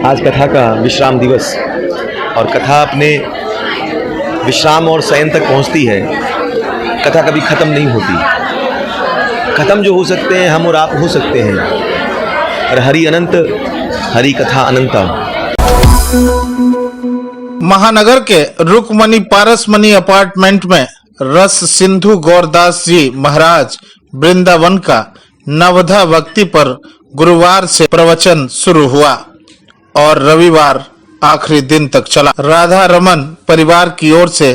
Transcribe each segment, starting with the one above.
आज कथा का विश्राम दिवस और कथा अपने विश्राम और शयन तक पहुंचती है। कथा कभी ख़त्म नहीं होती। ख़त्म जो हो सकते हैं हम और आप हो सकते हैं, और हरि अनंत, हरि कथा अनंता। महानगर के रुक्मणी पारसमणि अपार्टमेंट में रस सिंधु गौरदास जी महाराज वृंदावन का नवधा भक्ति पर गुरुवार से प्रवचन शुरू हुआ और रविवार आखिरी दिन तक चला। राधा रमन परिवार की ओर से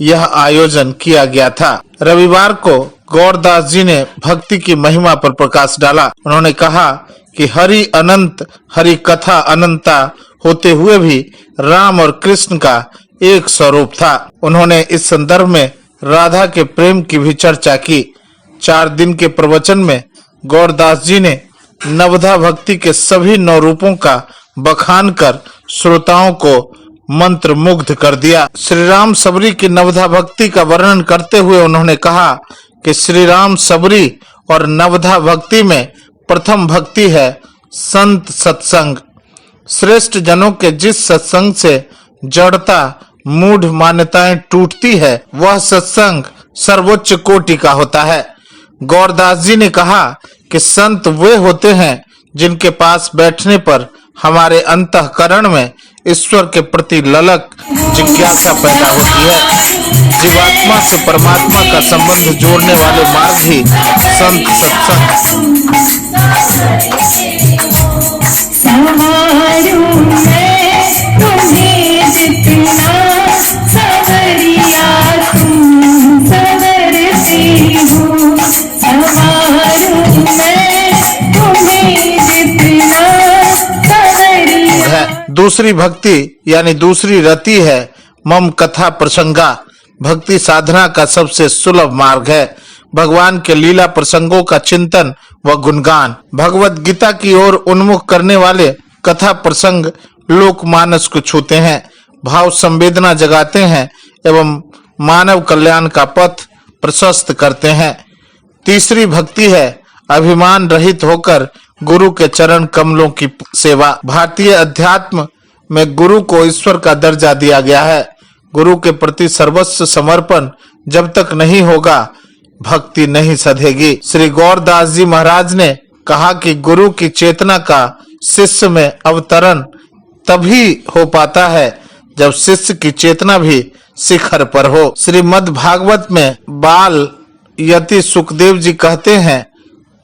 यह आयोजन किया गया था। रविवार को गौरदास जी ने भक्ति की महिमा पर प्रकाश डाला। उन्होंने कहा कि हरि अनंत, हरि कथा अनंता होते हुए भी राम और कृष्ण का एक स्वरूप था। उन्होंने इस संदर्भ में राधा के प्रेम की भी चर्चा की। 4 दिन के प्रवचन में गौरदास जी ने नवधा भक्ति के सभी 9 रूपों का बखान कर श्रोताओं को मंत्र मुग्ध कर दिया। श्री राम सबरी की नवधा भक्ति का वर्णन करते हुए उन्होंने कहा कि श्री राम सबरी और नवधा भक्ति में प्रथम भक्ति है संत सत्संग। श्रेष्ठ जनों के जिस सत्संग से जड़ता मूढ़ मान्यताएं टूटती है, वह सत्संग सर्वोच्च कोटि का होता है। गौरदास जी ने कहा कि संत वे होते हैं जिनके पास बैठने पर हमारे अंतःकरण में ईश्वर के प्रति ललक जिज्ञासा पैदा होती है। जीवात्मा से परमात्मा का संबंध जोड़ने वाले मार्ग ही संत सत्संग। दूसरी भक्ति यानी दूसरी रति है मम कथा प्रसंगा। भक्ति साधना का सबसे सुलभ मार्ग है। भगवान के लीला प्रसंगों का चिंतन व गुणगान। भगवत गीता की ओर उन्मुख करने वाले कथा प्रसंग लोक मानस को छूते हैं, भाव संवेदना जगाते हैं एवं मानव कल्याण का पथ प्रशस्त करते हैं। तीसरी भक्ति है अभिमान रहित होकर गुरु के चरण कमलों की सेवा। भारतीय अध्यात्म में गुरु को ईश्वर का दर्जा दिया गया है। गुरु के प्रति सर्वस्व समर्पण जब तक नहीं होगा, भक्ति नहीं सधेगी। श्री गौरदास जी महाराज ने कहा कि गुरु की चेतना का शिष्य में अवतरण तभी हो पाता है जब शिष्य की चेतना भी शिखर पर हो। श्रीमद् भागवत में बाल यति सुखदेव जी कहते हैं,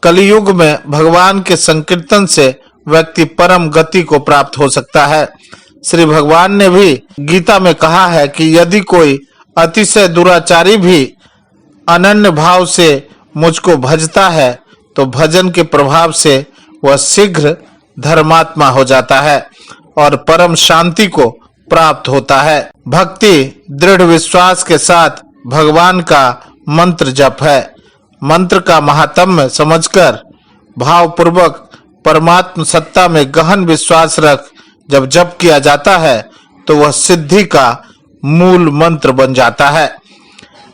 कलियुग में भगवान के संकीर्तन से व्यक्ति परम गति को प्राप्त हो सकता है। श्री भगवान ने भी गीता में कहा है कि यदि कोई अतिशय दुराचारी भी अनन्य भाव से मुझको भजता है तो भजन के प्रभाव से वह शीघ्र धर्मात्मा हो जाता है और परम शांति को प्राप्त होता है। भक्ति दृढ़ विश्वास के साथ भगवान का मंत्र जप है। मंत्र का महात्म्य समझकर भावपूर्वक परमात्म सत्ता में गहन विश्वास रख जब जप किया जाता है तो वह सिद्धि का मूल मंत्र बन जाता है।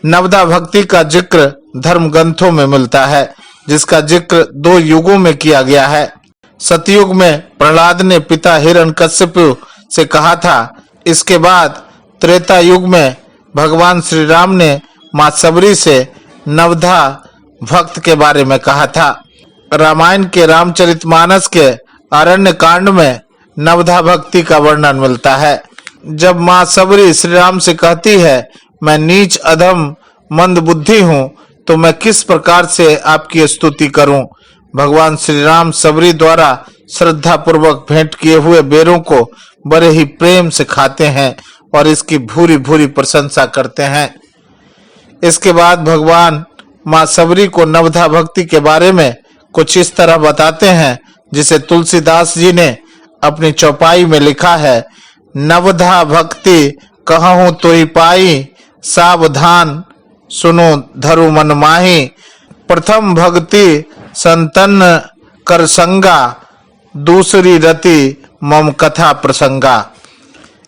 नवधा भक्ति का जिक्र धर्म ग्रंथों में मिलता है, जिसका जिक्र 2 युगों में किया गया है। सतयुग में प्रहलाद ने पिता हिरण्यकश्यप से कहा था। इसके बाद त्रेता युग में भगवान श्री राम ने मां सबरी से नवधा भक्त के बारे में कहा था। रामायण के रामचरितमानस के अरण्य कांड में नवधा भक्ति का वर्णन मिलता है। जब मां सबरी श्री राम से कहती है, मैं नीच अधम मंद बुद्धि हूँ, तो मैं किस प्रकार से आपकी स्तुति करूं। भगवान श्री राम सबरी द्वारा श्रद्धा पूर्वक भेंट किए हुए बेरों को बड़े ही प्रेम से खाते हैं और इसकी भूरी भूरी प्रशंसा करते हैं। इसके बाद भगवान मां सबरी को नवधा भक्ति के बारे में कुछ इस तरह बताते हैं, जिसे तुलसीदास जी ने अपनी चौपाई में लिखा है। नवधा भक्ति कहूँ तो ही पाई, सावधान सुनो धरु मन माही। प्रथम भक्ति संतन कर संगा, दूसरी रति मम कथा प्रसंगा।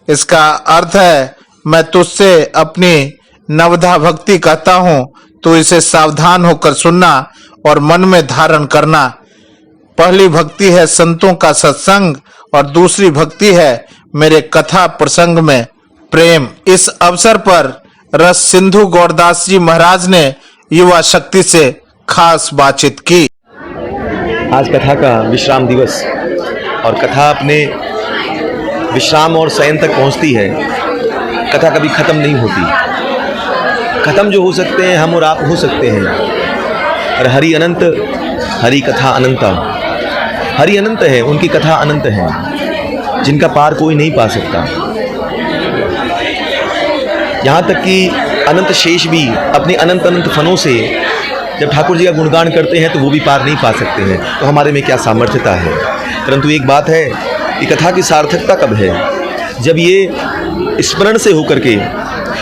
इसका अर्थ है, मैं तुझसे अपनी नवधा भक्ति कहता हूँ, तो इसे सावधान होकर सुनना और मन में धारण करना। पहली भक्ति है संतों का सत्संग और दूसरी भक्ति है मेरे कथा प्रसंग में प्रेम। इस अवसर पर रस सिंधु गौरदास जी महाराज ने युवा शक्ति से खास बातचीत की। आज कथा का विश्राम दिवस और कथा अपने विश्राम और शयन तक पहुंचती है। कथा कभी ख़त्म नहीं होती। ख़त्म जो हो सकते हैं हम और आप हो सकते हैं। और हरि अनंत, हरि कथा अनंता। हरि अनंत है, उनकी कथा अनंत है, जिनका पार कोई नहीं पा सकता। यहाँ तक कि अनंत शेष भी अपने अनंत अनंत फनों से जब ठाकुर जी का गुणगान करते हैं तो वो भी पार नहीं पा सकते हैं। तो हमारे में क्या सामर्थ्यता है। परंतु एक बात है कि कथा की सार्थकता कब है, जब ये स्मरण से होकर के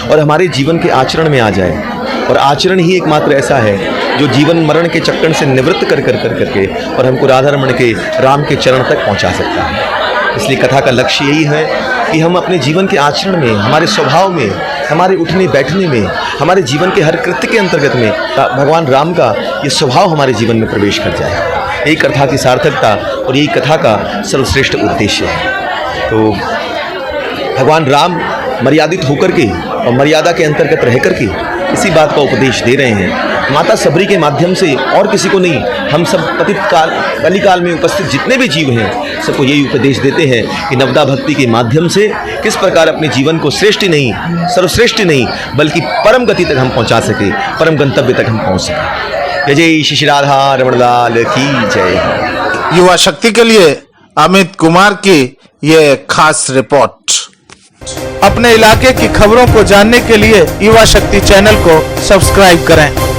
और हमारे जीवन के आचरण में आ जाए। और आचरण ही एकमात्र ऐसा है जो जीवन मरण के चक्कर से निवृत्त कर करके और हमको राधा रमण के राम के चरण तक पहुंचा सकता है। इसलिए कथा का लक्ष्य यही है कि हम अपने जीवन के आचरण में, हमारे स्वभाव में, हमारे उठने बैठने में, हमारे जीवन के हर कृत्य के अंतर्गत में भगवान राम का ये स्वभाव हमारे जीवन में प्रवेश कर जाए। यही कथा की सार्थकता और यही कथा का सर्वश्रेष्ठ उद्देश्य है। तो भगवान राम मर्यादित होकर के और मर्यादा के अंतर्गत रह करके इसी बात का उपदेश दे रहे हैं। माता सबरी के माध्यम से, और किसी को नहीं, हम सब पतित काल कलिकाल में उपस्थित जितने भी जीव हैं सबको यही उपदेश देते हैं कि नवदा भक्ति के माध्यम से किस प्रकार अपने जीवन को श्रेष्ठ नहीं, सर्वश्रेष्ठ नहीं, बल्कि परम गति तक हम पहुंचा सके, परम गंतव्य तक हम पहुंच सके। जय श्री राधा रमण लाल की जय। युवा शक्ति के लिए अमित कुमार की ये खास रिपोर्ट। अपने इलाके की खबरों को जानने के लिए युवा शक्ति चैनल को सब्सक्राइब करें।